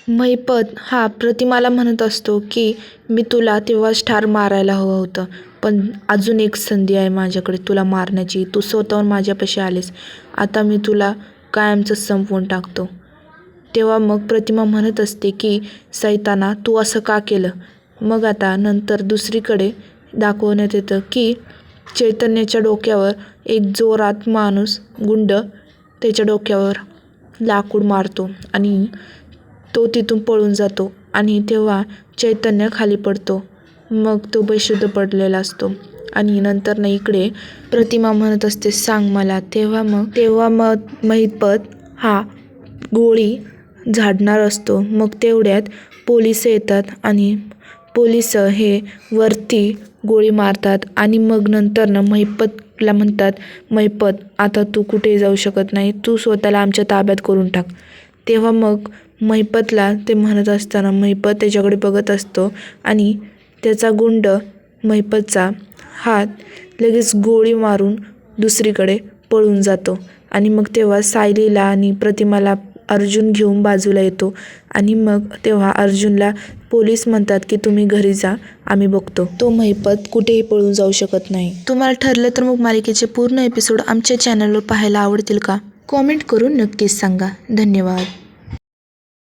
महिपत हा प्रतिमाला म्हणत असतो की मी तुला तेव्हाच ठार मारायला हवं होतं, पण अजून एक संधी आहे माझ्याकडे तुला मारण्याची. तू स्वतःहून माझ्यापाशी आलीस, आता मी तुला कायमचं संपवून टाकतो. तेव्हा मग प्रतिमा म्हणत असते की सैताना, तू असं का केलं? मग आता नंतर दुसरीकडे दाखवण्यात येतं की चैतन्याच्या डोक्यावर एक जोरात माणूस गुंड त्याच्या डोक्यावर लाकूड मारतो आणि तो तिथून पळून जातो आणि तेव्हा चैतन्य खाली पडतो. मग तो बेशुद्ध पडलेला असतो आणि नंतर इकडे प्रतिमा म्हणत असते सांग मला. तेव्हा मग महिपत हा गोळी झाडणार असतो. मग तेवढ्यात पोलिस येतात आणि पोलिस हे वरती गोळी मारतात आणि मग नंतर महिपतला म्हणतात, महिपत आता तू कुठेही जाऊ शकत नाही, तू स्वतःला आमच्या ताब्यात करून टाक. तेव्हा मग महिपतला ते म्हणत असताना महिपत त्याच्याकडे बघत असतो आणि त्याचा गुंड महिपतचा हात लगेच गोळी मारून दुसरीकडे पळून जातो. आणि मग तेव्हा सायलीला आणि प्रतिमाला अर्जुन घेऊन बाजूला येतो आणि मग तेव्हा अर्जुनला पोलीस म्हणतात की तुम्ही घरी जा, आम्ही बघतो. तो महिपत कुठेही पळून जाऊ शकत नाही. तुम्हाला ठरलं तर मग मालिकेचे पूर्ण एपिसोड आमच्या चॅनलवर पाहायला आवडतील का? कॉमेंट करून नक्कीच सांगा. धन्यवाद.